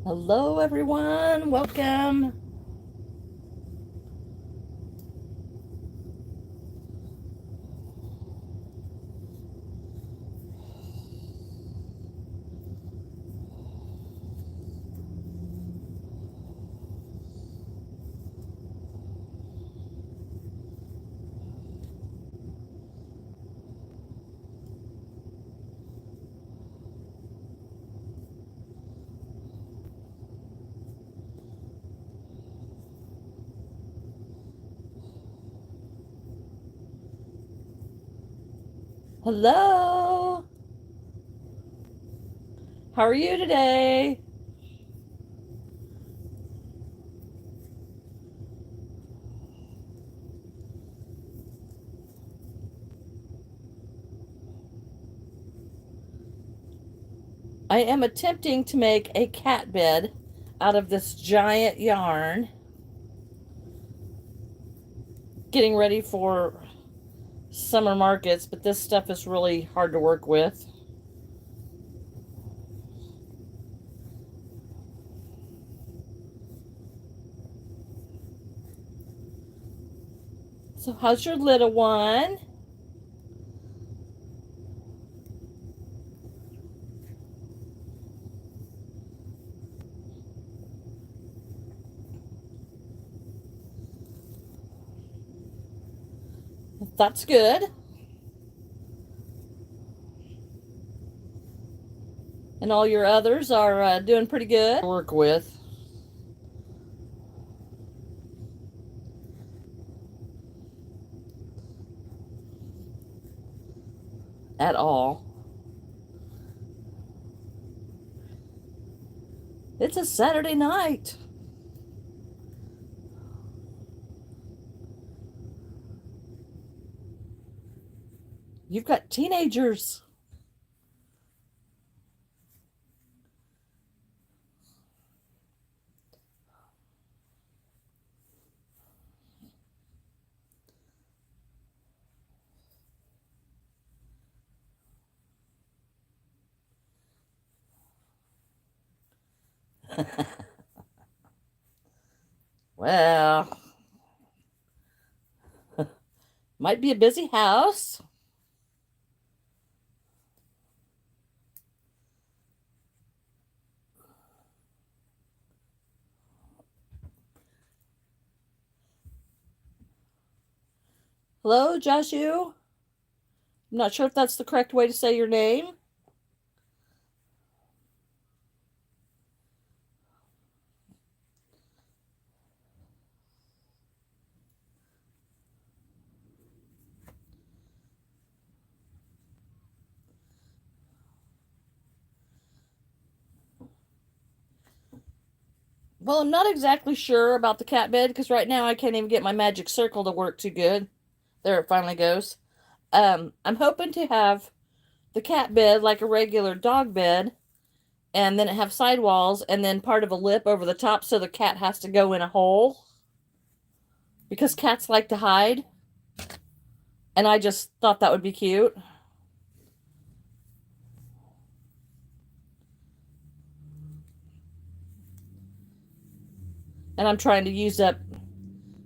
Hello, everyone. Welcome. Hello. How are you today? I am attempting to make a cat bed out of this giant yarn, getting ready for summer markets, but this stuff is really hard to work with. So, how's your little one? That's good. And all your others are doing pretty good. Work with at all. It's a Saturday night. You've got teenagers. Well, might be a busy house. Hello, Joshua. I'm not sure if that's the correct way to say your name. Well, I'm not exactly sure about the cat bed because right now I can't even get my magic circle to work too good. There it finally goes. I'm hoping to have the cat bed like a regular dog bed, and then it have sidewalls and then part of a lip over the top so the cat has to go in a hole because cats like to hide. And I just thought that would be cute. And I'm trying to use up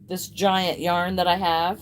this giant yarn that I have.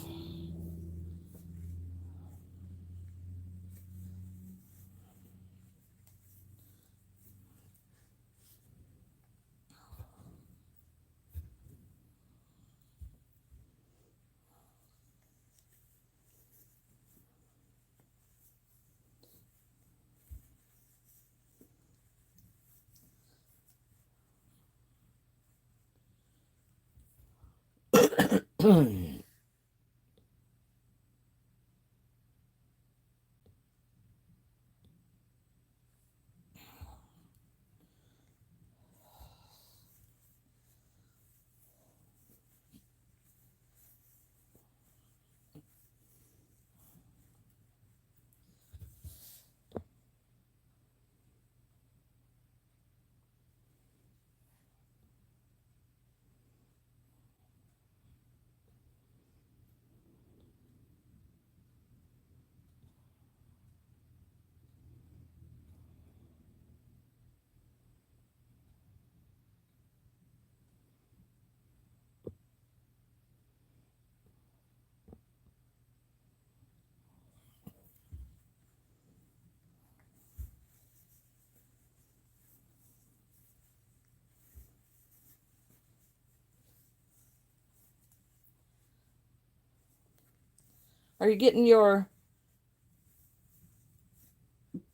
Are you getting your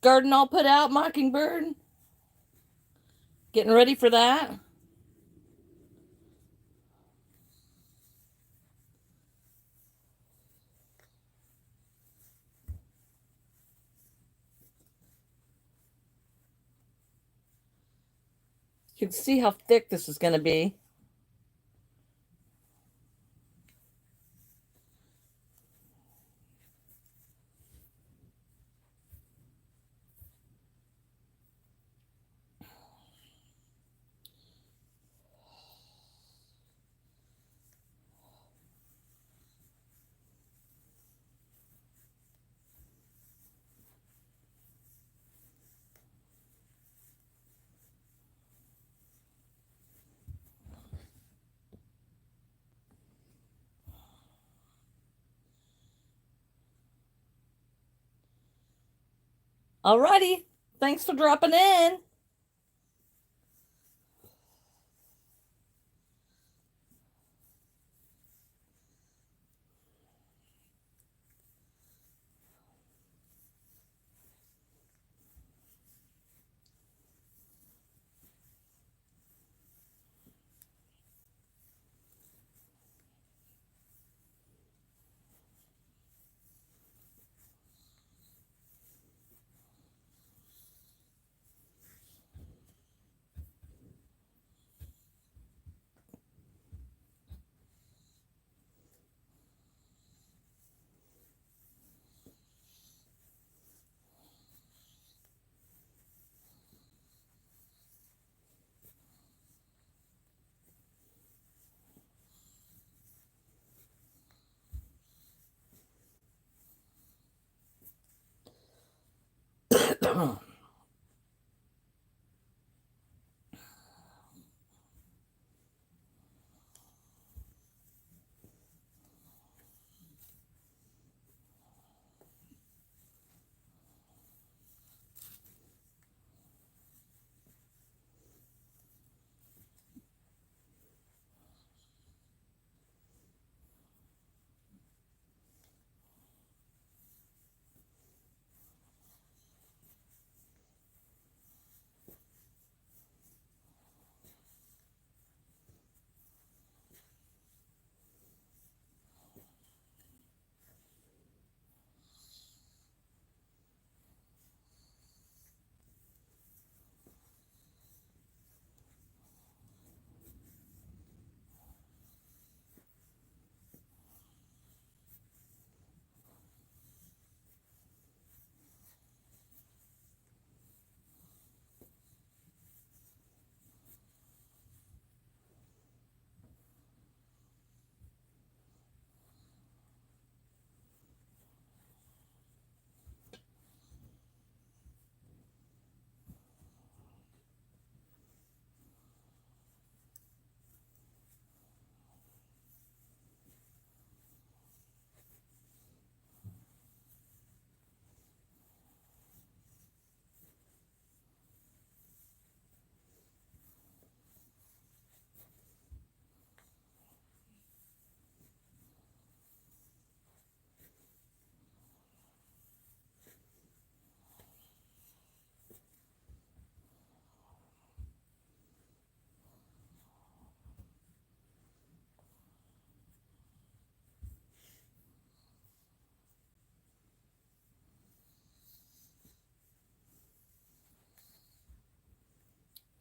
garden all put out, Mockingbird? Getting ready for that? You can see how thick this is going to be. Alrighty. Thanks for dropping in.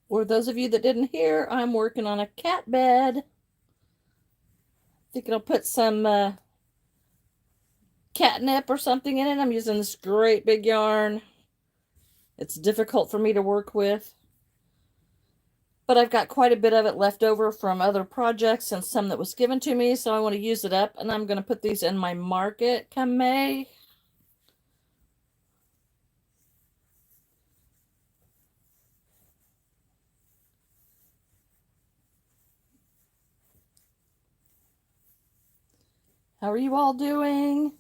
For those of you that didn't hear, I'm working on a cat bed. Thinking I'll put some catnip or something in it. I'm using this great big yarn. It's difficult for me to work with, but I've got quite a bit of it left over from other projects and some that was given to me, so I want to use it up, and I'm going to put these in my market come May. How are you all doing?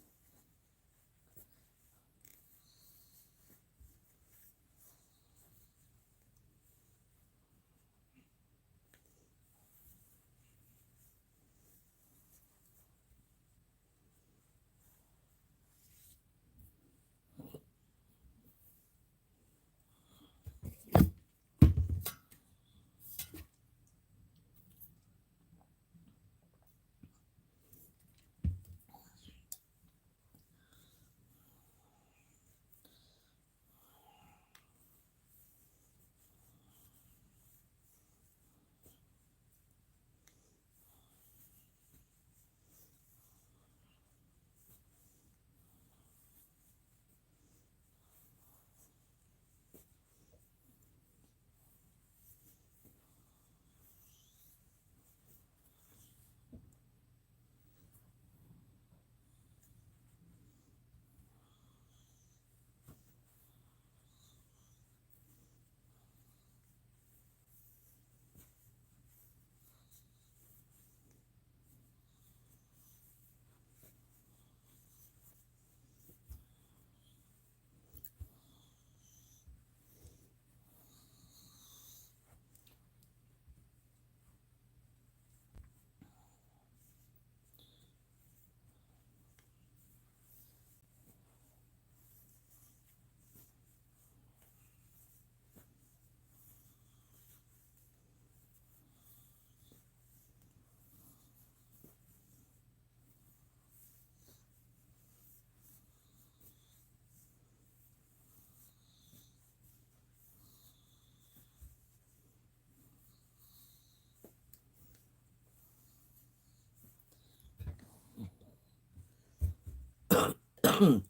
I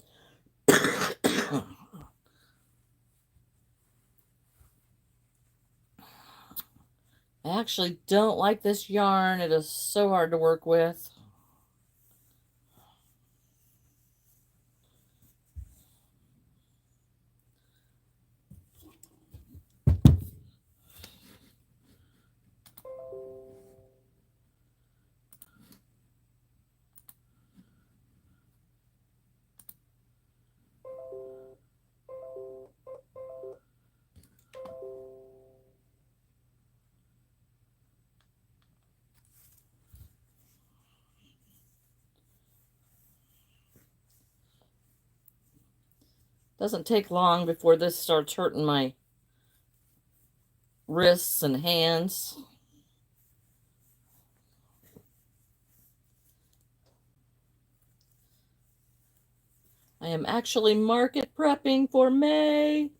actually don't like this yarn. It is so hard to work with. Doesn't take long before this starts hurting my wrists and hands. I am actually market prepping for May.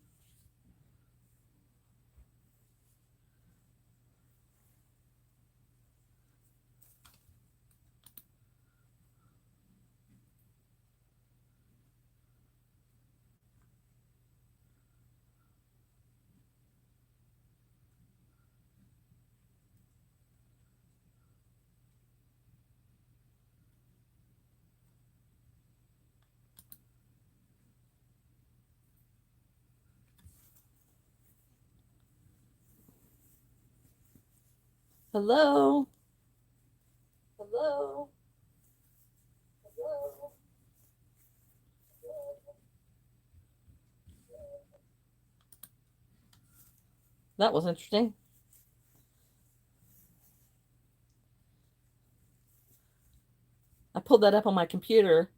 Hello? Hello? Hello? That was interesting. I pulled that up on my computer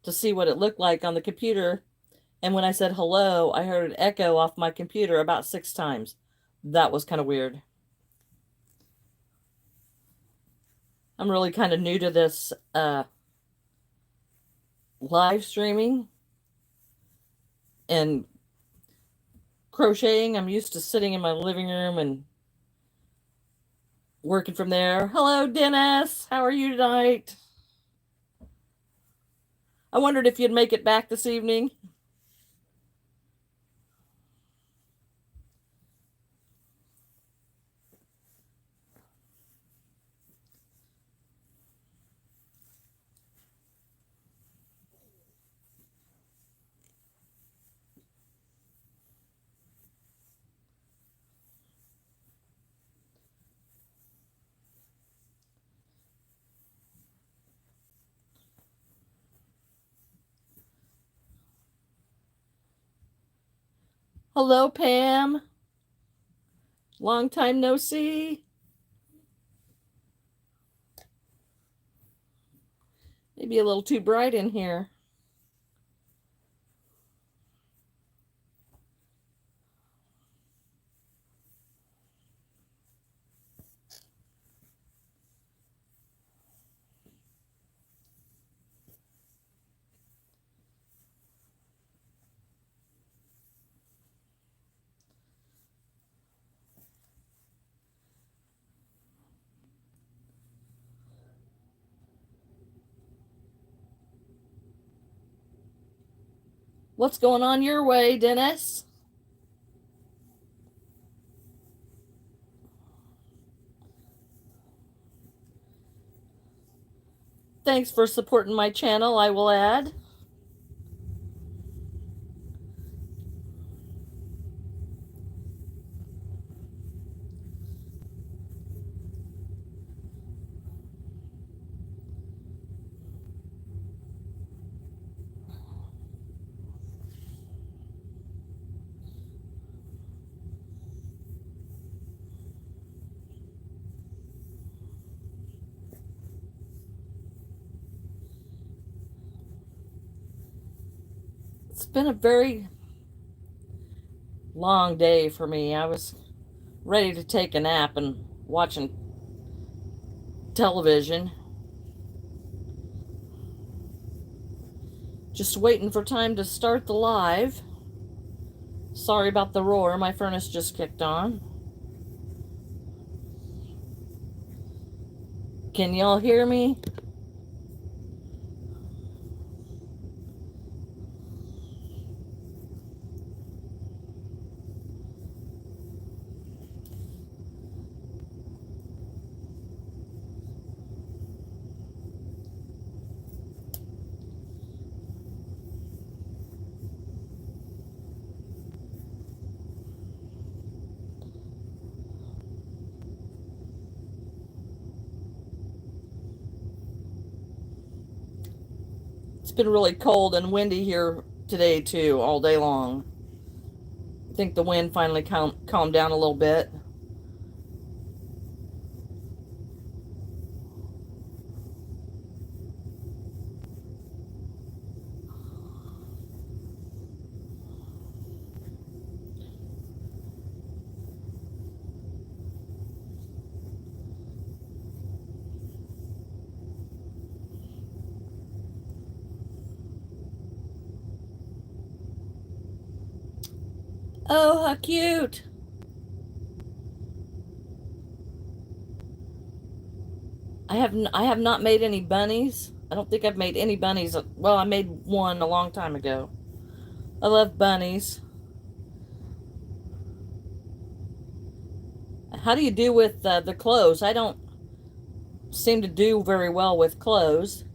to see what it looked like on the computer. And when I said hello, I heard it echo off my computer about 6 times. That was kind of weird. I'm really kind of new to this live streaming and crocheting. I'm used to sitting in my living room and working from there. Hello, Dennis. How are you tonight? I wondered if you'd make it back this evening. Hello, Pam. Long time no see. Maybe a little too bright in here. What's going on your way, Dennis? Thanks for supporting my channel, I will add. It's been a very long day for me. I was ready to take a nap and watching television. Just waiting for time to start the live. Sorry about the roar. My furnace just kicked on. Can y'all hear me? been really cold and windy here today too, all day long. I think the wind finally calmed down a little bit. Oh, how cute. I have not made any bunnies. I don't think I've made any bunnies. Well, I made one a long time ago. I love bunnies. How do you do with the clothes? I don't seem to do very well with clothes.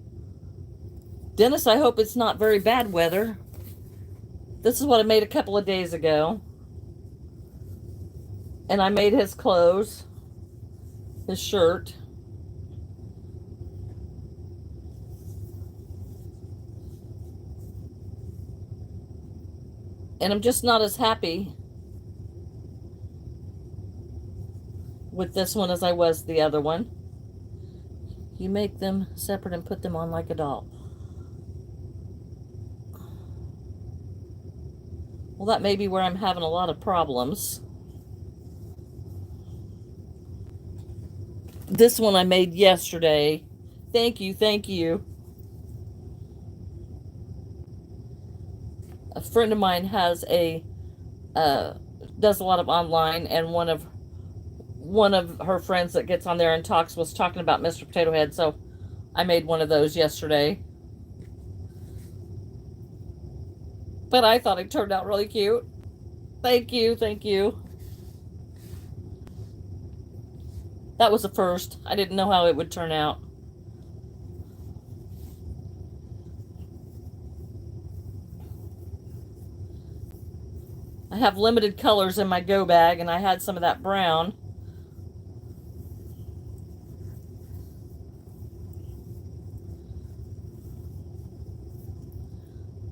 Dennis, I hope it's not very bad weather. This is what I made a couple of days ago. And I made his clothes, his shirt. And I'm just not as happy with this one as I was the other one. You make them separate and put them on like a doll. Well, that may be where I'm having a lot of problems. This one I made yesterday. Thank you, thank you. A friend of mine has does a lot of online, and one of her friends that gets on there and talks was talking about Mr. Potato Head, so I made one of those yesterday. But I thought it turned out really cute. Thank you, thank you. That was a first. I didn't know how it would turn out. I have limited colors in my go bag, and I had some of that brown.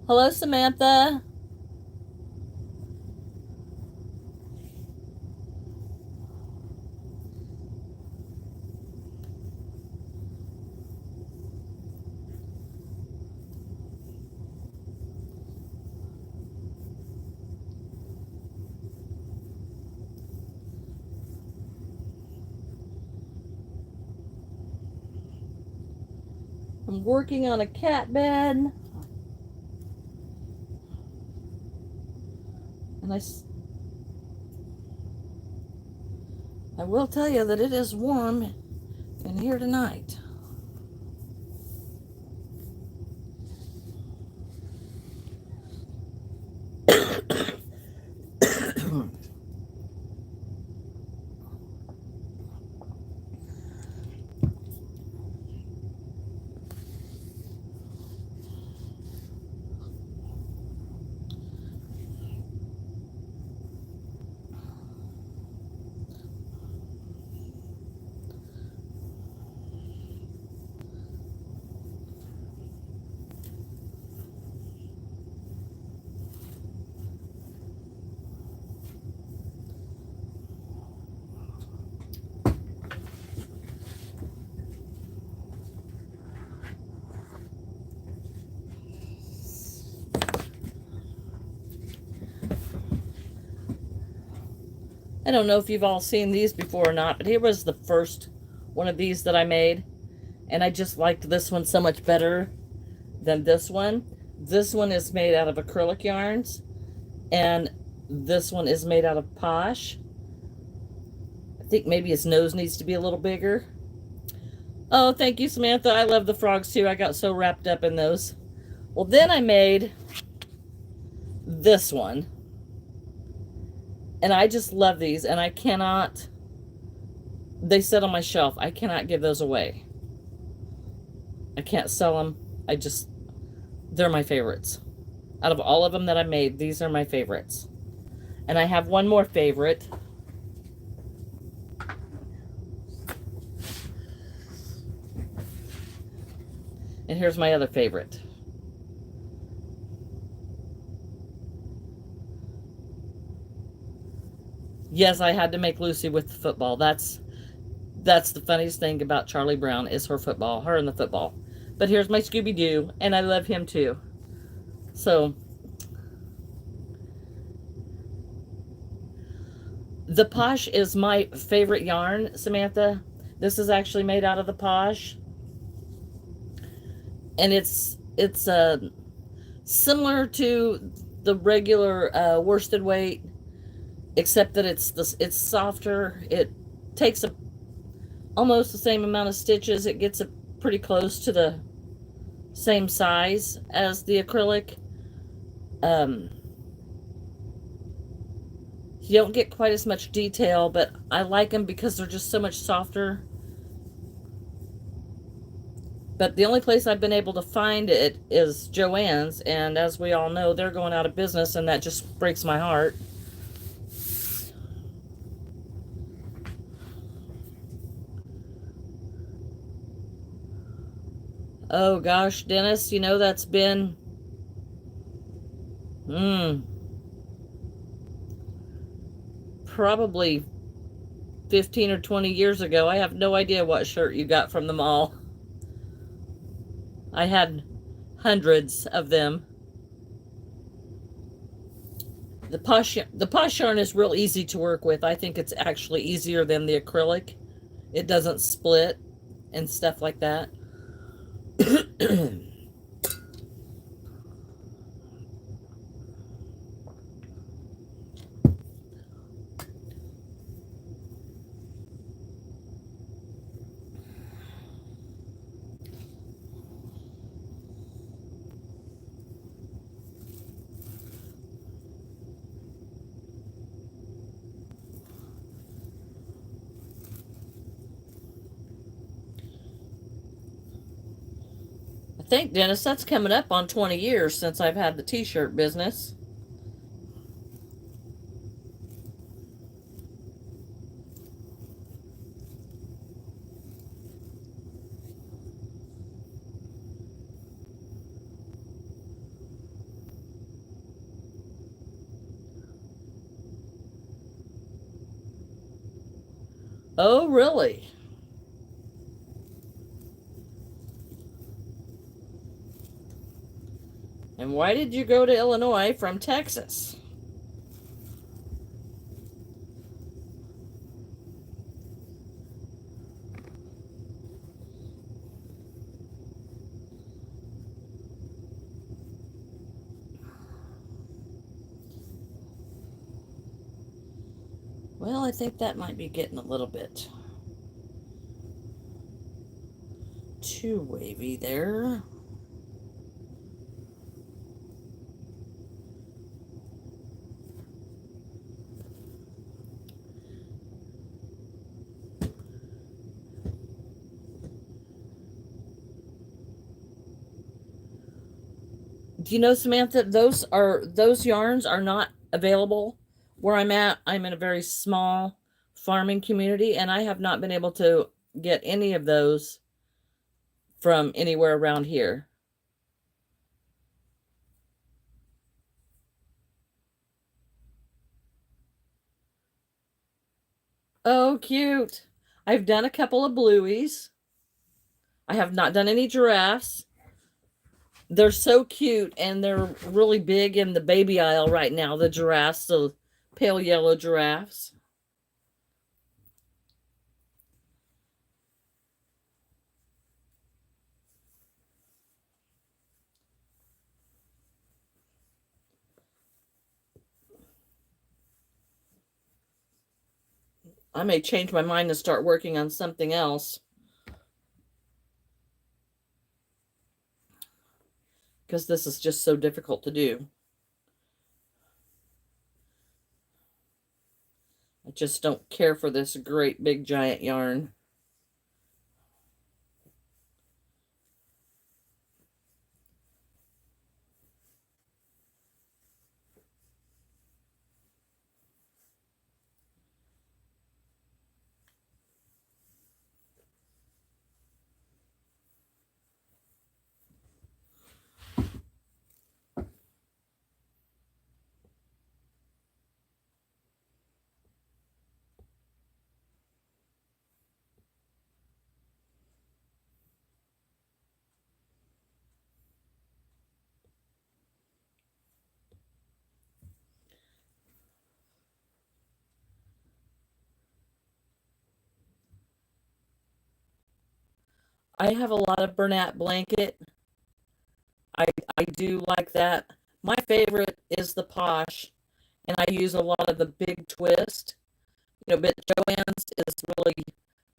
Hello, Samantha. I'm working on a cat bed. And I will tell you that it is warm in here tonight. I don't know if you've all seen these before or not, but here was the first one of these that I made. And I just liked this one so much better than this one. This one is made out of acrylic yarns, and this one is made out of Posh. I think maybe his nose needs to be a little bigger. Oh, thank you, Samantha. I love the frogs too. I got so wrapped up in those. Well, then I made this one. And I just love these, and I cannot, they sit on my shelf. I cannot give those away. I can't sell them. They're my favorites. Out of all of them that I made, these are my favorites. And I have one more favorite. And here's my other favorite. Yes, I had to make Lucy with the football. That's the funniest thing about Charlie Brown is her football, her and the football. But here's my Scooby Doo, and I love him too. So the Posh is my favorite yarn, Samantha. This is actually made out of the Posh, and it's similar to the regular worsted weight, except that it's softer. It takes almost the same amount of stitches. It gets it pretty close to the same size as the acrylic. Um, you don't get quite as much detail, but I like them because they're just so much softer. But the only place I've been able to find it is Joann's, and as we all know, they're going out of business, and that just breaks my heart. Oh gosh, Dennis, that's been mm, probably 15 or 20 years ago. I have no idea what shirt you got from the mall. I had hundreds of them. The posh yarn is real easy to work with. I think it's actually easier than the acrylic. It doesn't split and stuff like that. I think, Dennis, that's coming up on 20 years since I've had the t-shirt business. Oh, really? And why did you go to Illinois from Texas? Well, I think that might be getting a little bit too wavy there. Do you know, Samantha, those yarns are not available where I'm at. I'm in a very small farming community, and I have not been able to get any of those from anywhere around here. Oh, cute. I've done a couple of blueies. I have not done any giraffes. They're so cute, and they're really big in the baby aisle right now, the giraffes, the pale yellow giraffes. I may change my mind and start working on something else because this is just so difficult to do. I just don't care for this great big giant yarn. I have a lot of Bernat blanket. I I do like that. My favorite is the Posh, and I use a lot of the Big Twist. But Joann's is really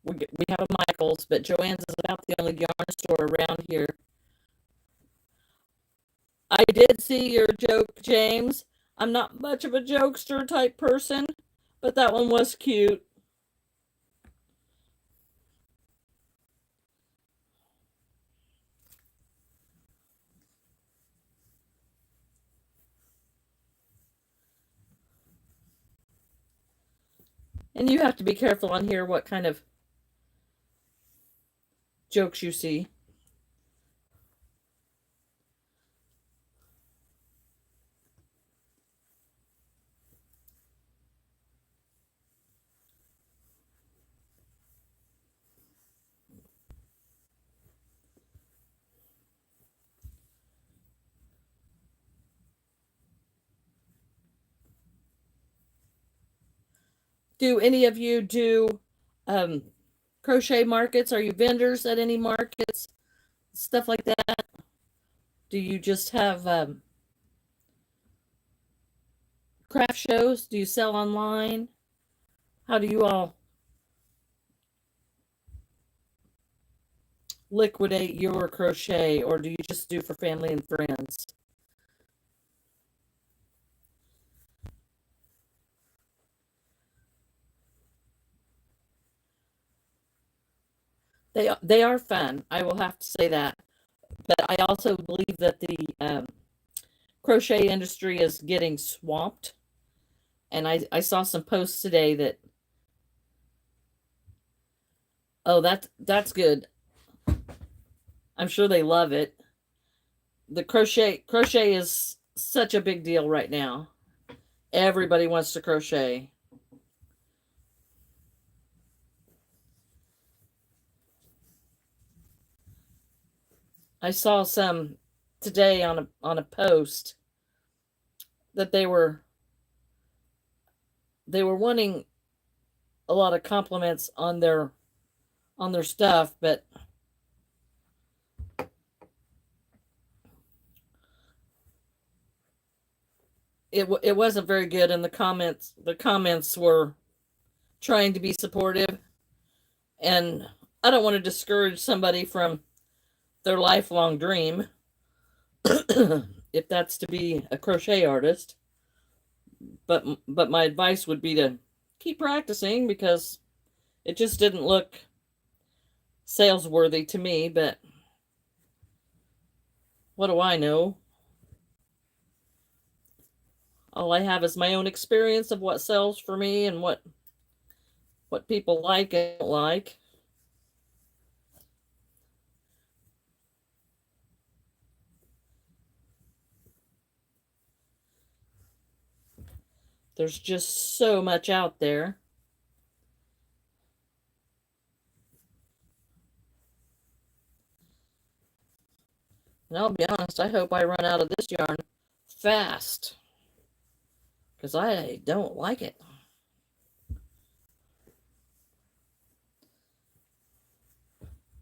we have a Michael's, but Joann's is about the only yarn store around here. I did see your joke, James. I'm not much of a jokester type person, but that one was cute. And you have to be careful on here what kind of jokes you see. Do any of you do um, crochet markets? Are you vendors at any markets? Stuff like that? Do you just have craft shows? Do you sell online? How do you all liquidate your crochet, or do you just do for family and friends? They are fun. I will have to say that. But I also believe that the crochet industry is getting swamped. And I saw some posts today that, oh, that's good. I'm sure they love it. The crochet is such a big deal right now. Everybody wants to crochet. I saw some today on a post that they were wanting a lot of compliments on their stuff, but it wasn't very good. And the comments were trying to be supportive, and I don't want to discourage somebody from their lifelong dream if that's to be a crochet artist. But my advice would be to keep practicing, because it just didn't look sales worthy to me. But what do I know? All I have is my own experience of what sells for me and what people like and don't like. There's just so much out there. And I'll be honest, I hope I run out of this yarn fast, because I don't like it.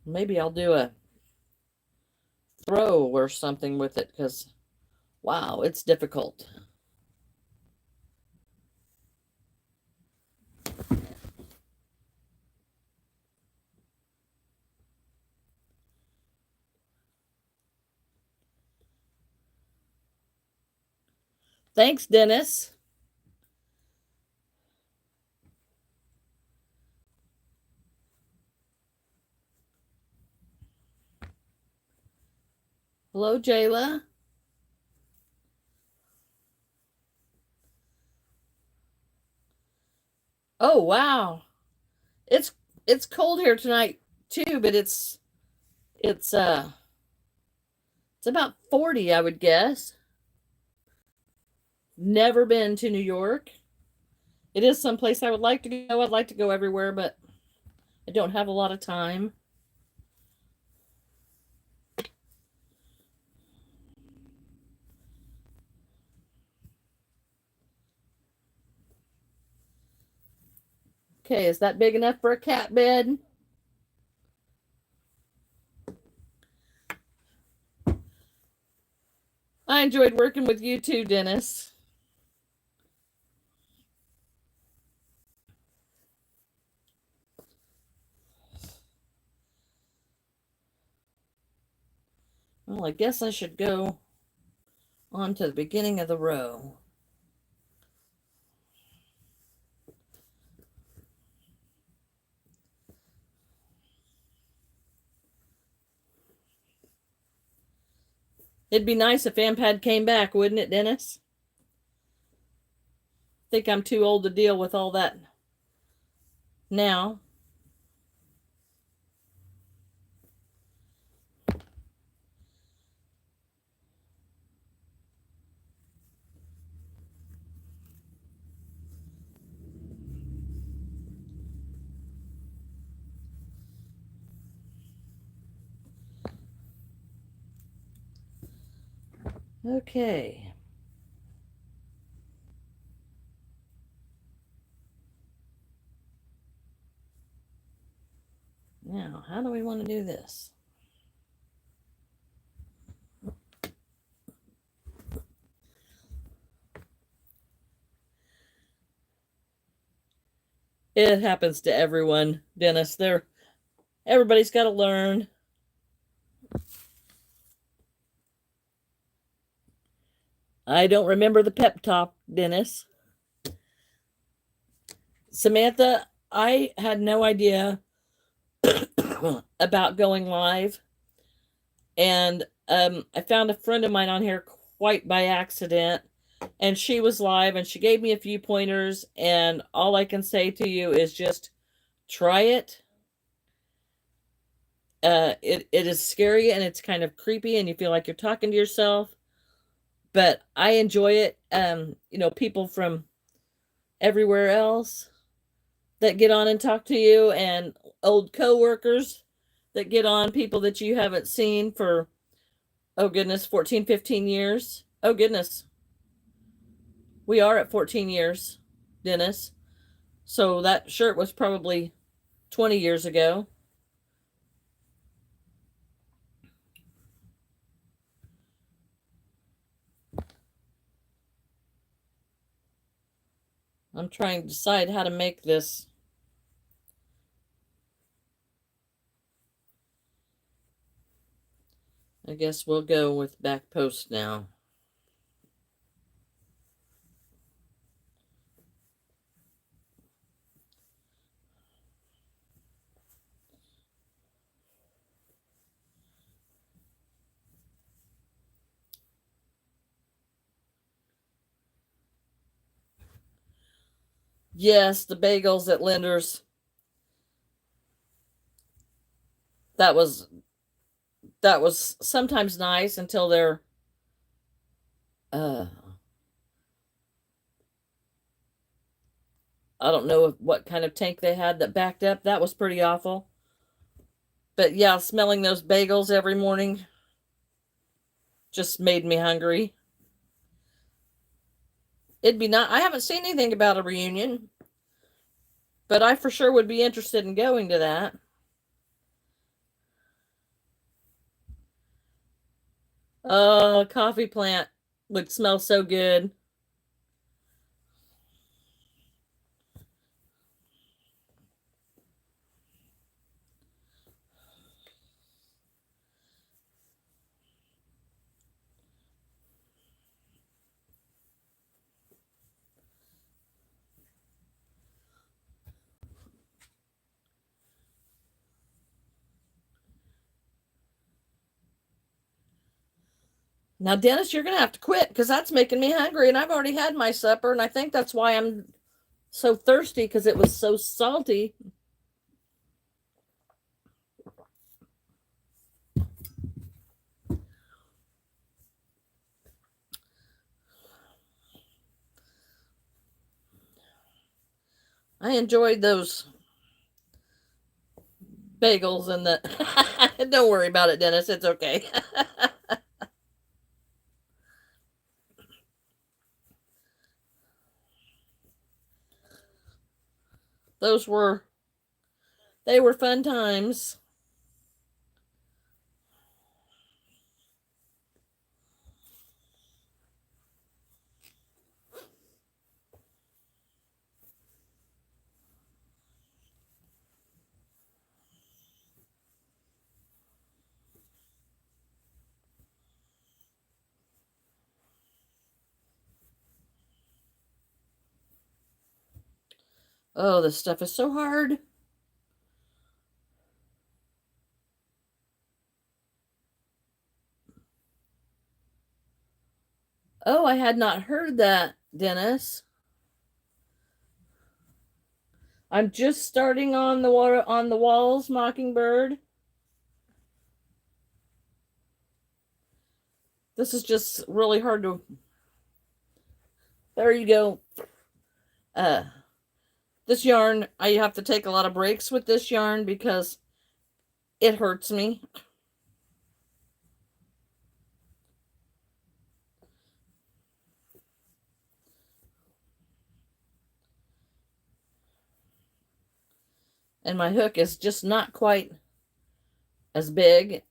Maybe I'll do a throw or something with it, because wow, it's difficult. Thanks, Dennis. Hello, Jayla. Oh, wow. It's it's cold here tonight too, but it's it's about 40, I would guess. Never been to New York. It is someplace I would like to go. I'd like to go everywhere, but I don't have a lot of time. Okay, is that big enough for a cat bed? I enjoyed working with you too, Dennis. Well, I guess I should go on to the beginning of the row. It'd be nice if AMPAD came back, wouldn't it, Dennis? Think I'm too old to deal with all that now. Okay. Now, how do we want to do this? It happens to everyone, Dennis. Everybody's got to learn. I don't remember the pep talk, Dennis. Samantha, I had no idea about going live. And I found a friend of mine on here quite by accident. And she was live and she gave me a few pointers. And all I can say to you is just try it. It is scary and it's kind of creepy and you feel like you're talking to yourself. But I enjoy it. People from everywhere else that get on and talk to you, and old coworkers that get on, people that you haven't seen for, oh goodness, 14, 15 years. Oh goodness. We are at 14 years, Dennis. So that shirt was probably 20 years ago. I'm trying to decide how to make this. I guess we'll go with back post now. Yes, the bagels at Linder's. That was sometimes nice until they're uh I don't know what kind of tank they had that backed up. That was pretty awful. But yeah, smelling those bagels every morning just made me hungry. It'd be not. I haven't seen anything about a reunion, but I for sure would be interested in going to that. Oh, coffee plant would smell so good. Now, Dennis, you're going to have to quit because that's making me hungry, and I've already had my supper, and I think that's why I'm so thirsty because it was so salty. I enjoyed those bagels and the. Don't worry about it, Dennis. It's okay. Those were they were fun times. Oh, this stuff is so hard. Oh, I had not heard that, Dennis. I'm just starting on the water on the walls, Mockingbird. This is just really hard to. There you go. Uh, this yarn, I have to take a lot of breaks with this yarn because it hurts me. And my hook is just not quite as big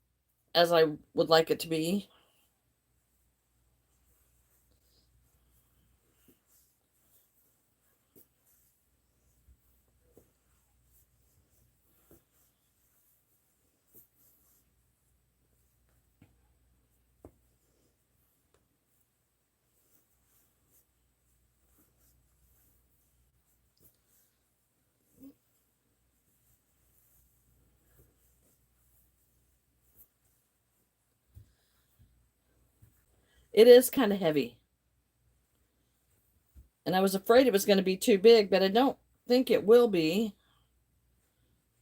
as I would like it to be. It is kind of heavy. And I was afraid it was going to be too big, but I don't think it will be.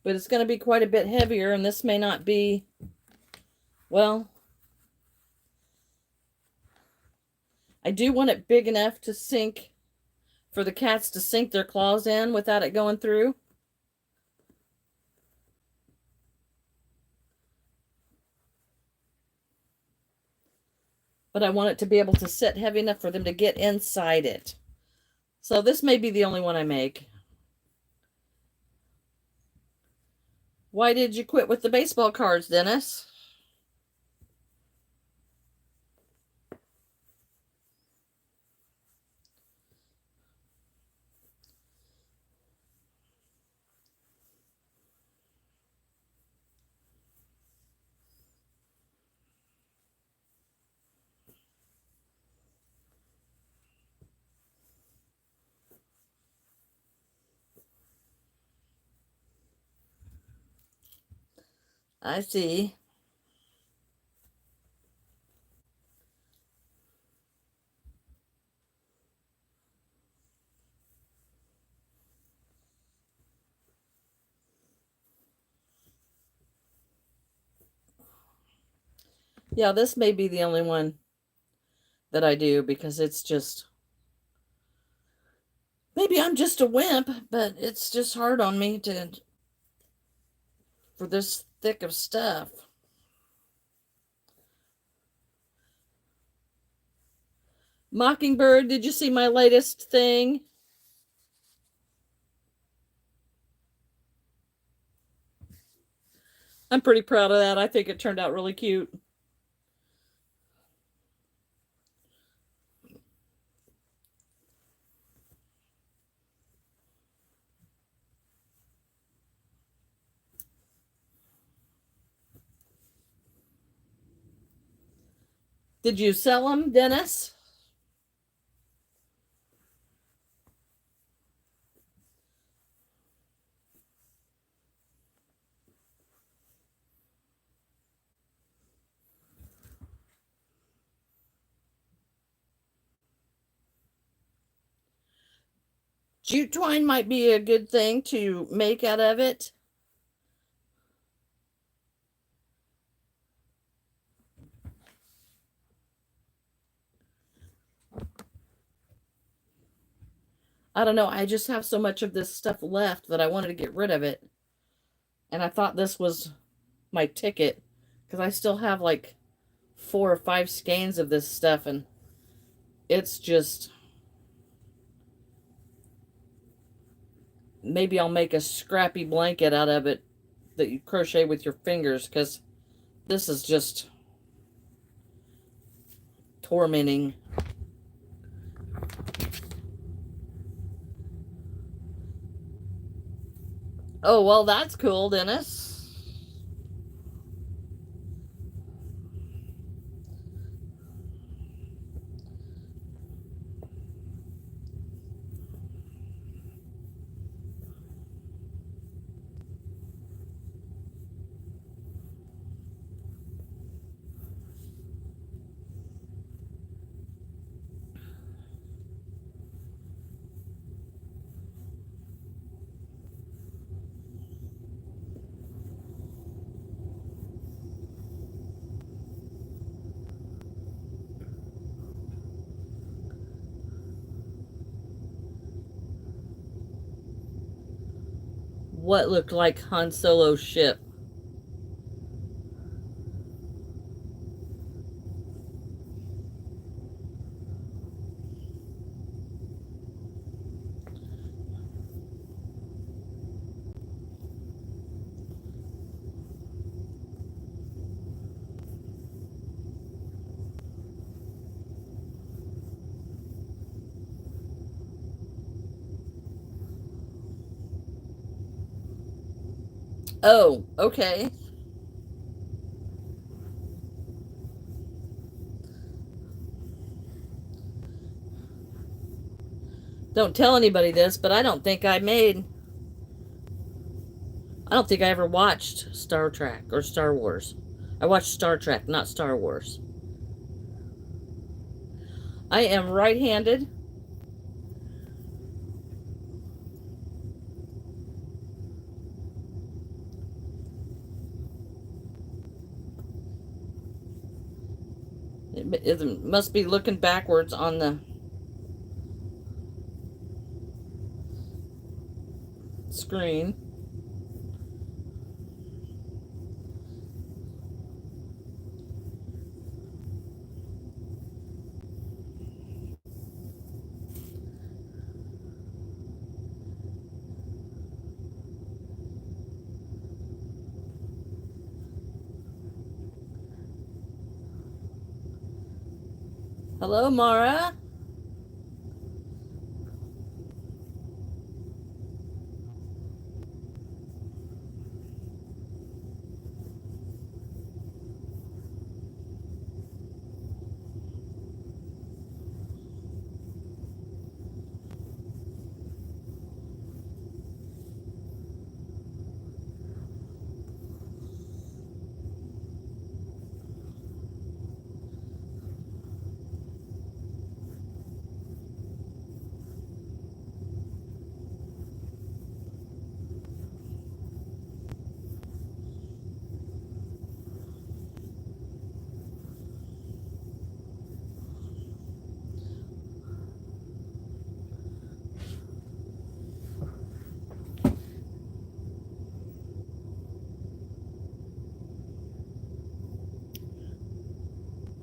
But it's going to be quite a bit heavier, and this may not be, well, I do want it big enough to sink, for the cats to sink their claws in without it going through. But I want it to be able to sit heavy enough for them to get inside it. So this may be the only one I make. Why did you quit with the baseball cards, Dennis? I see. Yeah, this may be the only one that I do because it's just, maybe I'm just a wimp, but it's just hard on me for this thick of stuff. Mockingbird, did you see my latest thing? I'm pretty proud of that. I think it turned out really cute. Did you sell them, Dennis? Jute twine might be a good thing to make out of it. I don't know. I just have so much of this stuff left that I wanted to get rid of it. And I thought this was my ticket because I still have like 4 or 5 skeins of this stuff, and it's just, maybe I'll make a scrappy blanket out of it that you crochet with your fingers, because this is just tormenting. Oh, well, that's cool, Dennis. what looked like Han Solo's ship. Oh, okay. Don't tell anybody this, but I don't think I ever watched Star Trek or Star Wars. I watched Star Trek, not Star Wars. I am right-handed. It must be looking backwards on the screen. Hello, Mara.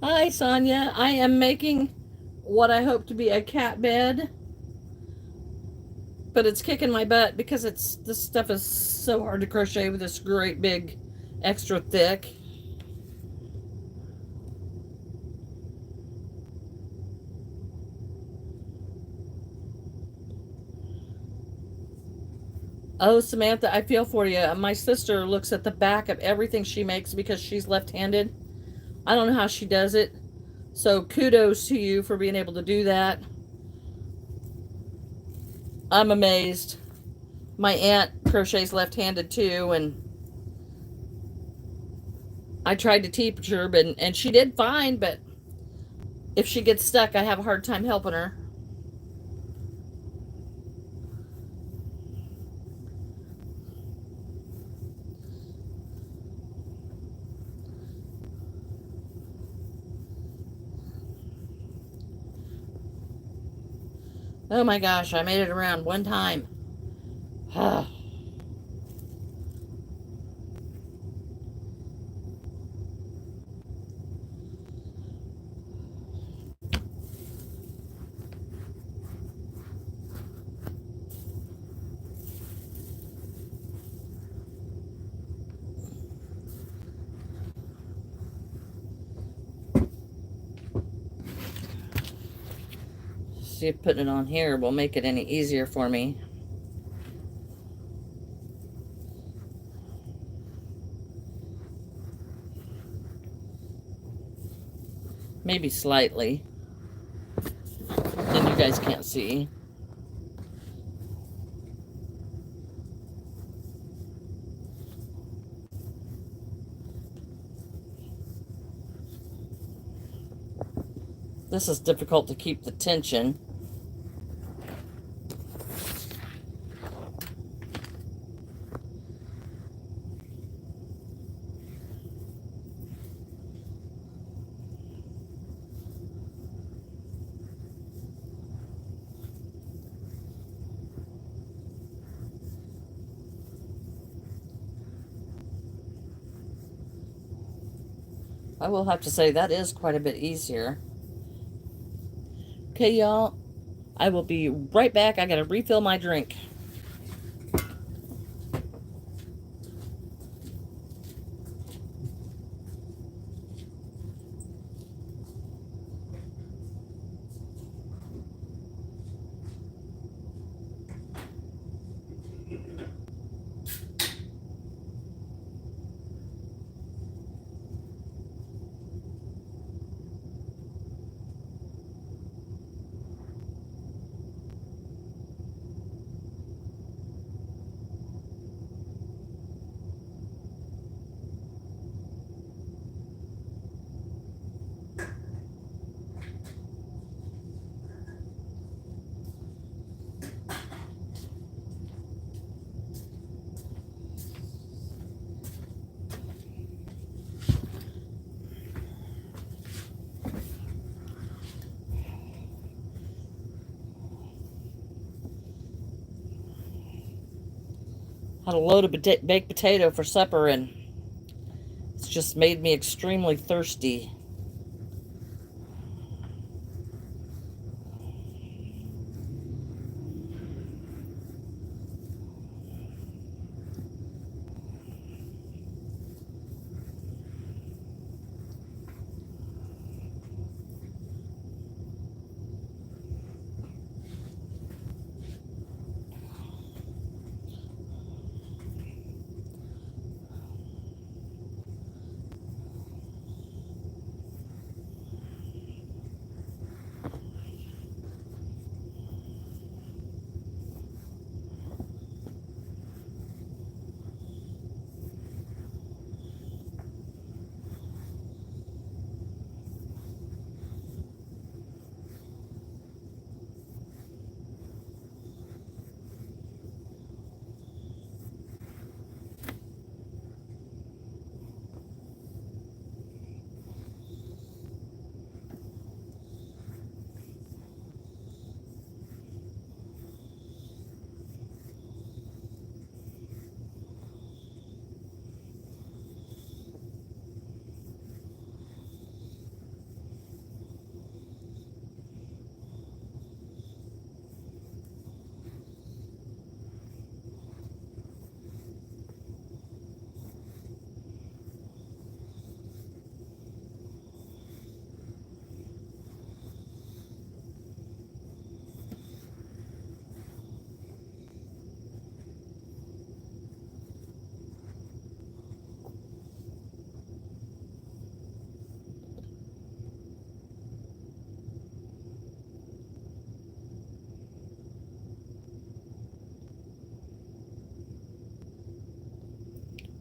Hi, Sonia. I am making what I hope to be a cat bed, but it's kicking my butt because this stuff is so hard to crochet with this great big extra thick. Oh, Samantha, I feel for you. My sister looks at the back of everything she makes because she's left-handed. I don't know how she does it. So kudos to you for being able to do that. I'm amazed. My aunt crochets left-handed too, and I tried to teach her, and she did fine, but if she gets stuck, I have a hard time helping her. Oh my gosh, I made it around one time. See if putting it on here will make it any easier for me. Maybe slightly. And you guys can't see. This is difficult to keep the tension. I will have to say that is quite a bit easier. Okay, y'all. I will be right back. I gotta refill my drink. Had a load of baked potato for supper, and it's just made me extremely thirsty.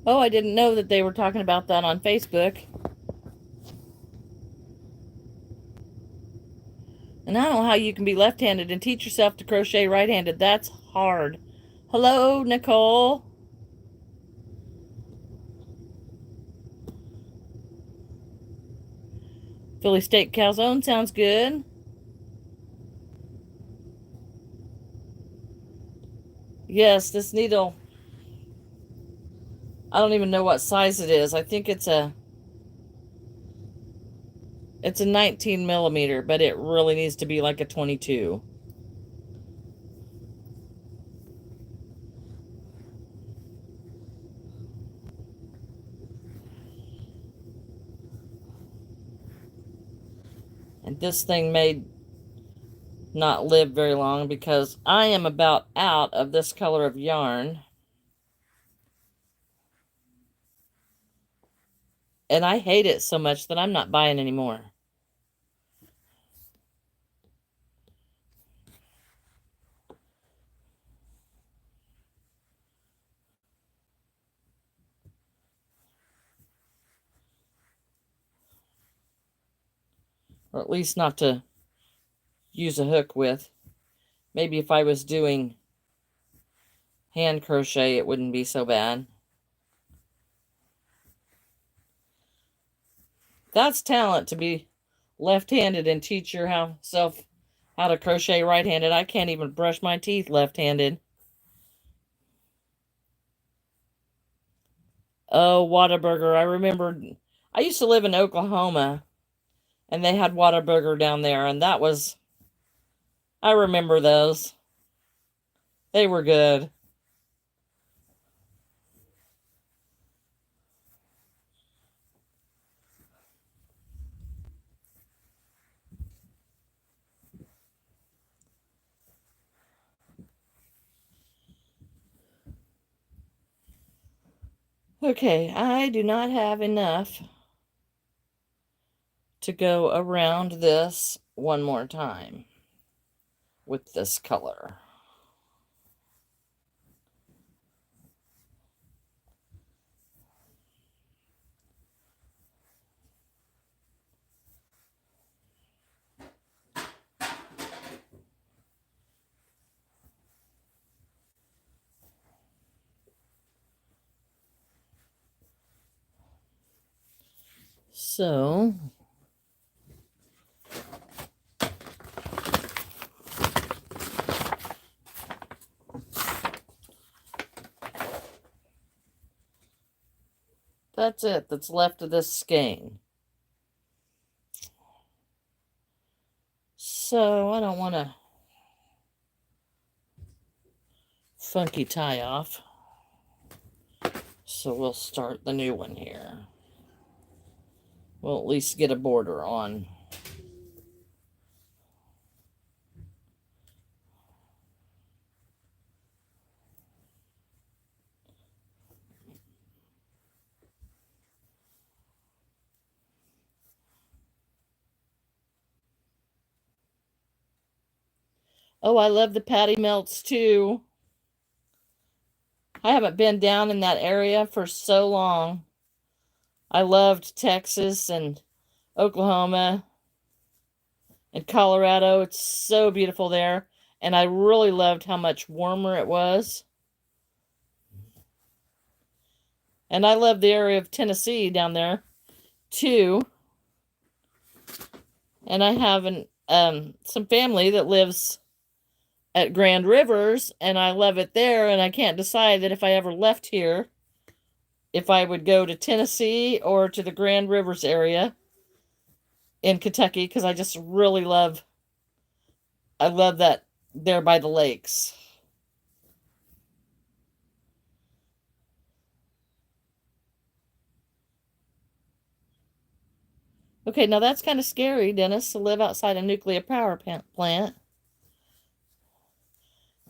Oh, I didn't know that they were talking about that on Facebook. And I don't know how you can be left-handed and teach yourself to crochet right-handed. That's hard. Hello, Nicole. Philly steak calzone sounds good. Yes, this needle, I don't even know what size it is. I think it's a 19 millimeter, but it really needs to be like a 22. And this thing may not live very long because I am about out of this color of yarn. And I hate it so much that I'm not buying anymore. Or at least not to use a hook with. Maybe if I was doing hand crochet, it wouldn't be so bad. That's talent, to be left-handed and teach yourself how to crochet right-handed. I can't even brush my teeth left-handed. Oh, Whataburger. I remember I used to live in Oklahoma, and they had Whataburger down there, and I remember those. They were good. Okay, I do not have enough to go around this one more time with this color. So, that's it that's left of this skein. So, I don't want to funky tie off. So, we'll start the new one here. We'll at least get a border on. Oh, I love the patty melts too. I haven't been down in that area for so long. I loved Texas and Oklahoma and Colorado. It's so beautiful there. And I really loved how much warmer it was. And I love the area of Tennessee down there too. And I have some family that lives at Grand Rivers, and I love it there. And I can't decide that if I ever left here, if I would go to Tennessee or to the Grand Rivers area in Kentucky, because I just really I love that there by the lakes. Okay, now that's kind of scary, Dennis, to live outside a nuclear power plant.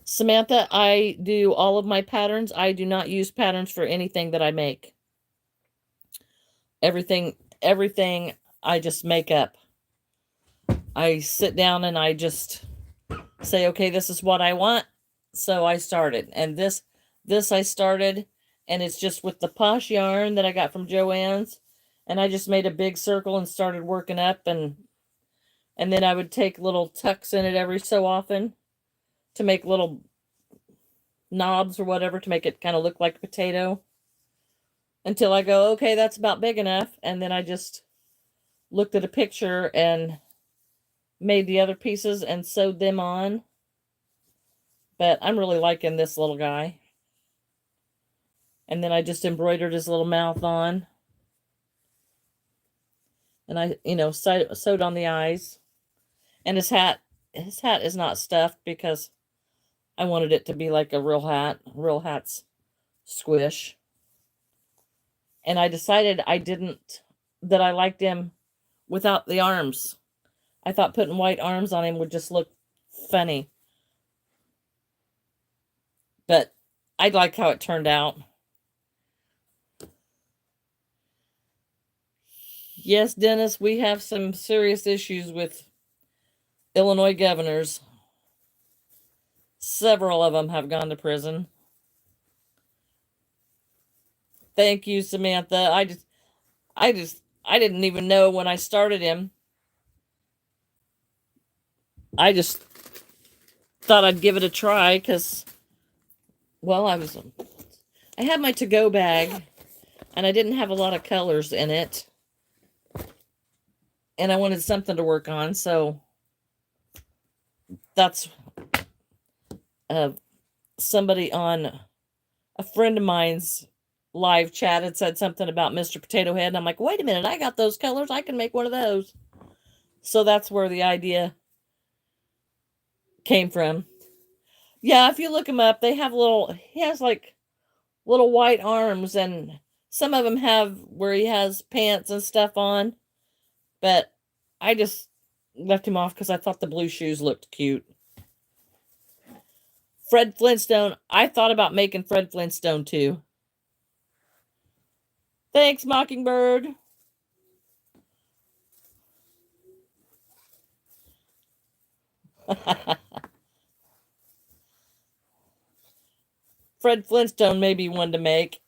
Samantha, I do all of my patterns. I do not use patterns for anything that I make. Everything I just make up. I sit down and I just say, okay, this is what I want. So I started. And this I started, and it's just with the Posh yarn that I got from Joann's. And I just made a big circle and started working up, and then I would take little tucks in it every so often to make little knobs or whatever to make it kind of look like a potato, until I go, okay, that's about big enough. And then I just looked at a picture and made the other pieces and sewed them on. But I'm really liking this little guy. And then I just embroidered his little mouth on. And I, sewed on the eyes. And his hat is not stuffed because I wanted it to be like a real hat. Real hats squish. And I decided that I liked him without the arms. I thought putting white arms on him would just look funny. But I like how it turned out. Yes, Dennis, we have some serious issues with Illinois governors. Several of them have gone to prison. Thank you, Samantha. I didn't even know when I started him. I just thought I'd give it a try because, well, I had my to-go bag and I didn't have a lot of colors in it. And I wanted something to work on, so that's somebody on a friend of mine's live chat had said something about Mr. Potato Head, and I'm like, wait a minute, I got those colors. I can make one of those. So that's where the idea came from. Yeah, if you look him up, they have he has like little white arms, and some of them have where he has pants and stuff on. But I just left him off because I thought the blue shoes looked cute. Fred Flintstone. I thought about making Fred Flintstone too. Thanks, Mockingbird. Fred Flintstone may be one to make.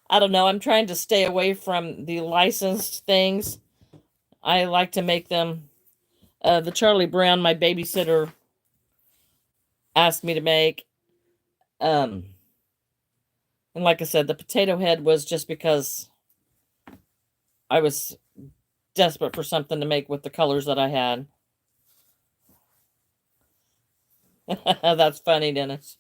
I don't know. I'm trying to stay away from the licensed things. I like to make them. The Charlie Brown, my babysitter, asked me to make. And like I said, the potato head was just because I was desperate for something to make with the colors that I had. That's funny, Dennis.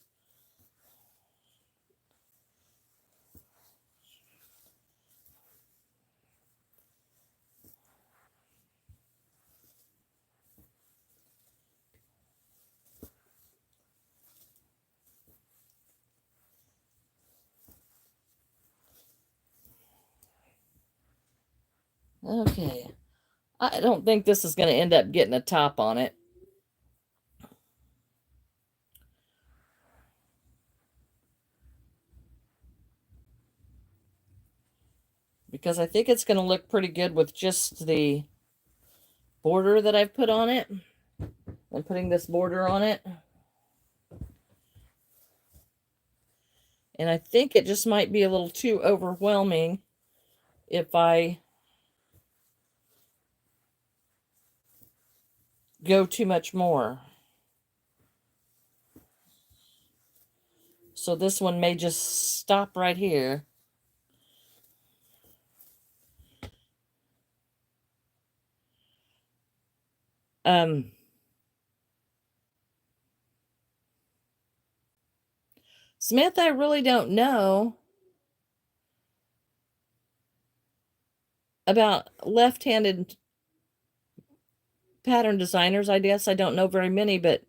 Okay. I don't think this is going to end up getting a top on it. Because I think it's going to look pretty good with just the border that I've put on it. I'm putting this border on it. And I think it just might be a little too overwhelming if I go too much more. So this one may just stop right here. Smith, I really don't know about left-handed pattern designers. I guess I don't know very many, but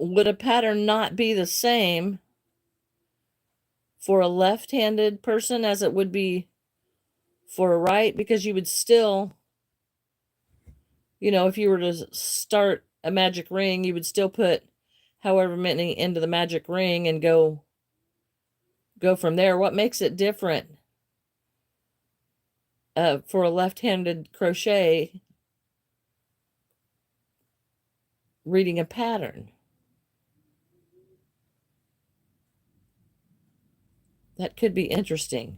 would a pattern not be the same for a left-handed person as it would be for a right? Because you would still, if you were to start a magic ring, you would still put however many into the magic ring and go from there. What makes it different for a left-handed crochet reading a pattern? That could be interesting.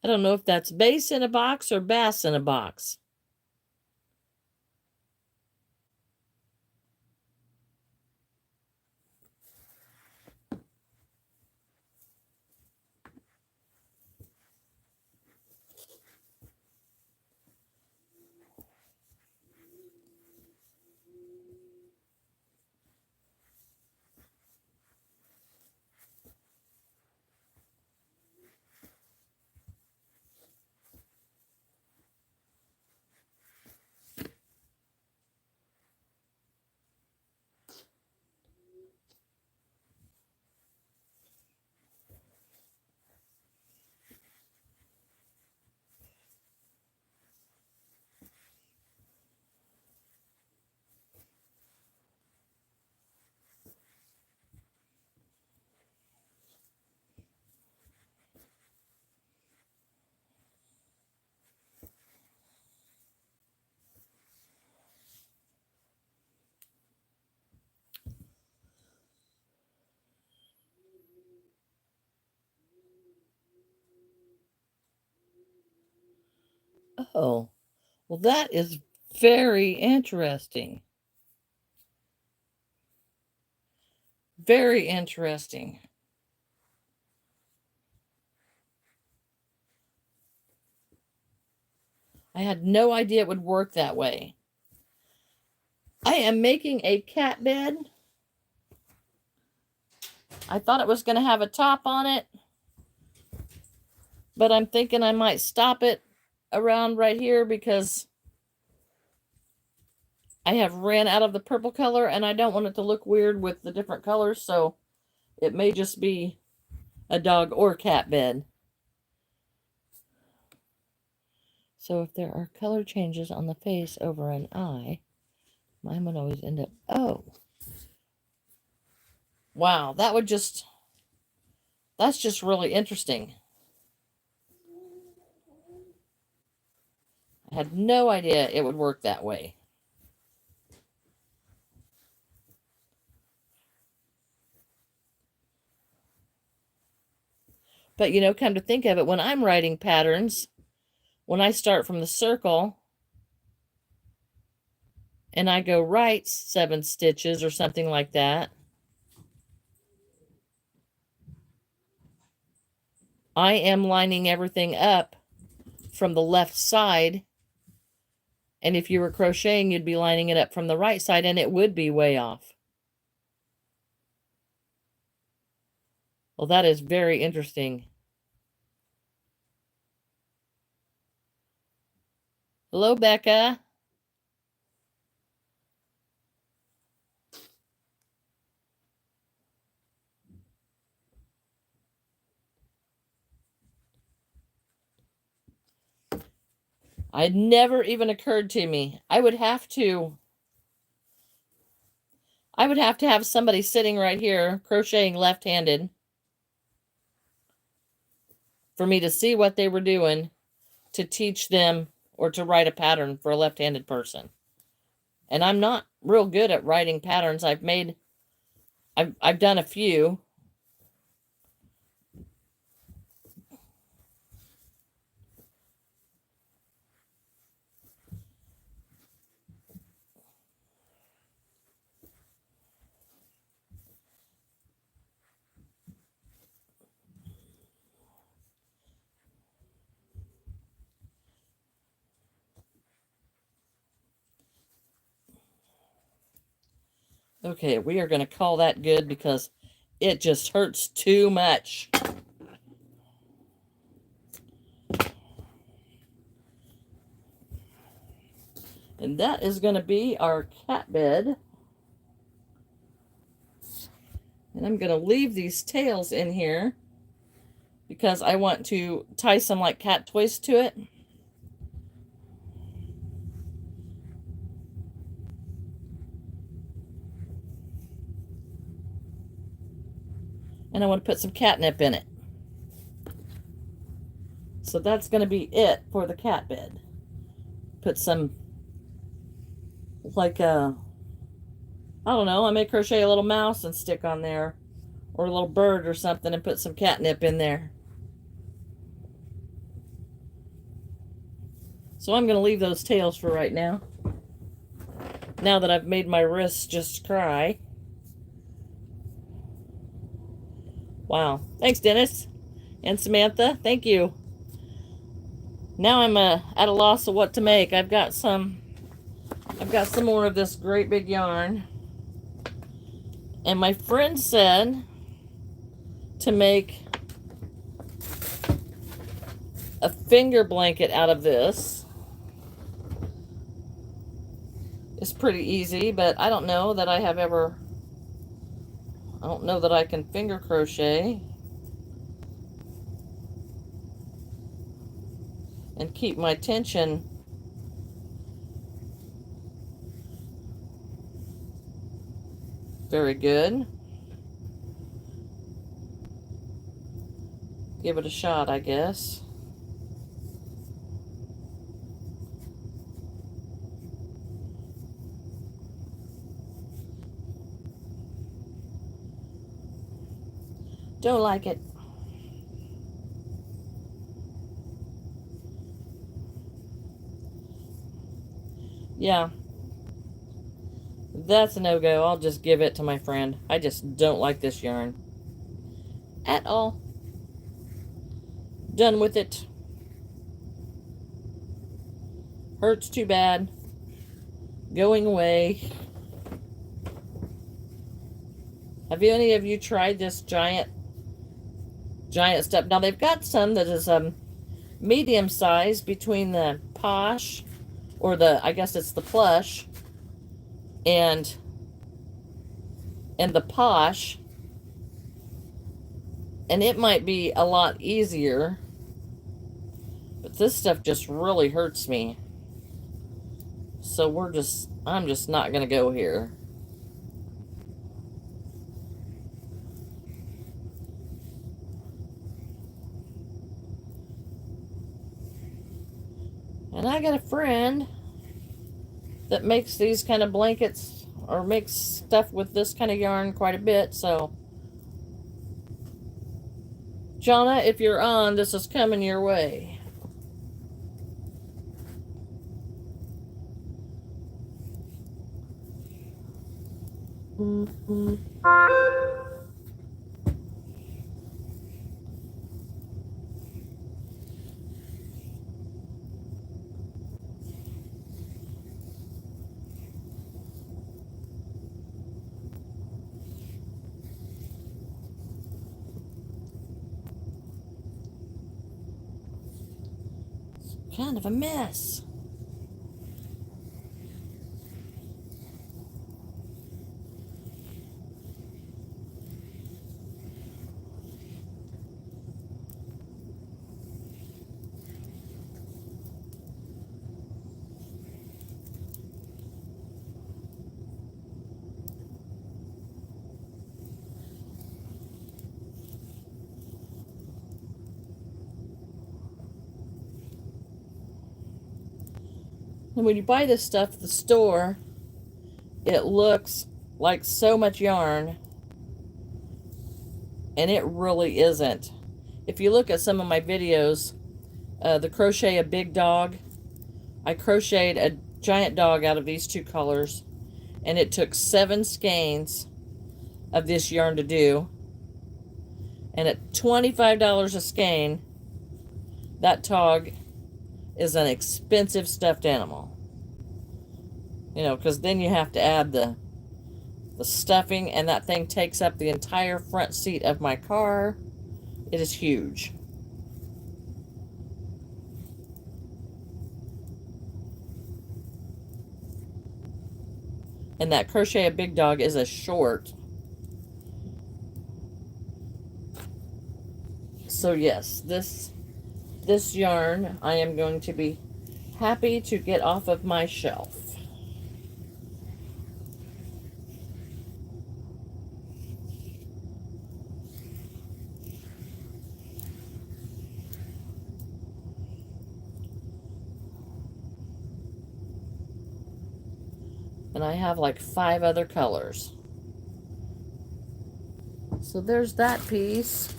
I don't know if that's bass in a box or bass in a box. Oh, well, that is very interesting. Very interesting. I had no idea it would work that way. I am making a cat bed. I thought it was going to have a top on it, but I'm thinking I might stop it around right here because I have ran out of the purple color and I don't want it to look weird with the different colors, so it may just be a dog or cat bed. So if there are color changes on the face over an eye, mine would always end up, oh. Wow, that's just really interesting. I had no idea it would work that way. But you know, come to think of it, when I'm writing patterns, when I start from the circle and I go right 7 stitches or something like that, I am lining everything up from the left side. And if you were crocheting, you'd be lining it up from the right side and it would be way off. Well, that is very interesting. Hello, Becca. It never even occurred to me. I would have to have somebody sitting right here crocheting left-handed for me to see what they were doing to teach them or to write a pattern for a left-handed person. And I'm not real good at writing patterns. I've done a few. Okay, we are going to call that good because it just hurts too much. And that is going to be our cat bed. And I'm going to leave these tails in here because I want to tie some like cat toys to it. And I want to put some catnip in it. So that's going to be it for the cat bed. Put some, like I don't know, I may crochet a little mouse and stick on there, or a little bird or something, and put some catnip in there. So I'm going to leave those tails for right now. Now that I've made my wrists just cry. Wow. Thanks, Dennis. And Samantha. Thank you. Now I'm at a loss of what to make. I've got some more of this great big yarn. And my friend said to make a finger blanket out of this. It's pretty easy, but I don't know that I can finger crochet and keep my tension very good. Give it a shot, I guess. Don't like it. Yeah. That's a no-go. I'll just give it to my friend. I just don't like this yarn at all. Done with it. Hurts too bad. Going away. Have any of you tried this giant stuff? Now they've got some that is medium size between the Posh, or I guess it's the Plush, and the Posh, and it might be a lot easier, but this stuff just really hurts me. So I'm just not gonna go here. And I got a friend that makes these kind of blankets, or makes stuff with this kind of yarn quite a bit, so Jonna, if you're on, this is coming your way. Mm-hmm. Kind of a mess. And when you buy this stuff at the store, it looks like so much yarn, and it really isn't. If you look at some of my videos, the crochet a big dog, I crocheted a giant dog out of these two colors, and it took 7 skeins of this yarn to do. And at $25 a skein, that dog is an expensive stuffed animal. You know, because then you have to add the stuffing, and that thing takes up the entire front seat of my car. It is huge. And that crochet a big dog is a short. So yes, this yarn I am going to be happy to get off of my shelf. And I have like 5 other colors. So there's that piece.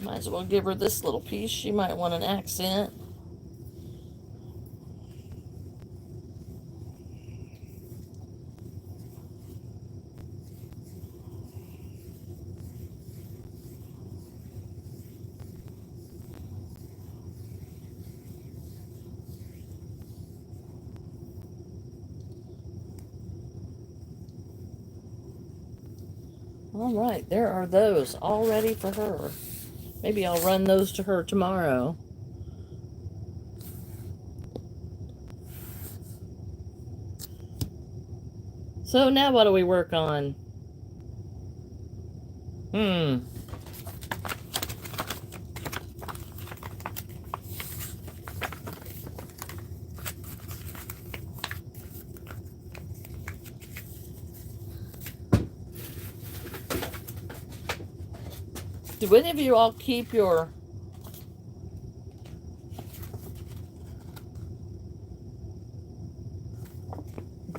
Might as well give her this little piece. She might want an accent. All right, there are those all ready for her. Maybe I'll run those to her tomorrow. So now what do we work on? Do any of you all keep your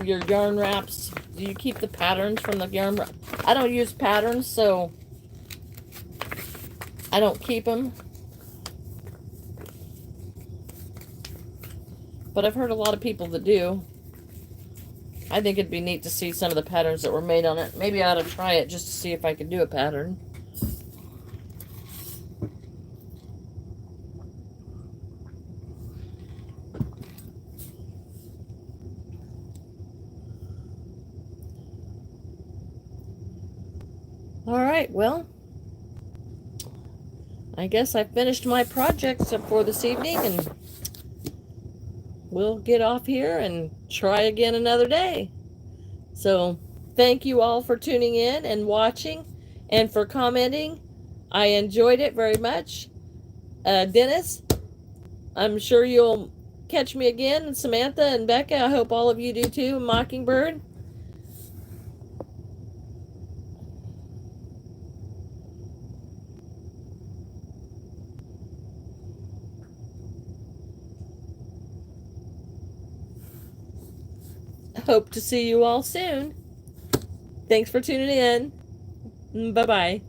yarn wraps? Do you keep the patterns from the yarn wrap? I don't use patterns, so I don't keep them. but I've heard a lot of people that do. I think it'd be neat to see some of the patterns that were made on it. Maybe I ought to try it just to see if I could do a pattern. Alright, well, I guess I finished my projects for this evening, and we'll get off here and try again another day. So, thank you all for tuning in and watching and for commenting. I enjoyed it very much. Dennis, I'm sure you'll catch me again. And Samantha and Becca, I hope all of you do too. Mockingbird. Hope to see you all soon. Thanks for tuning in. Bye-bye.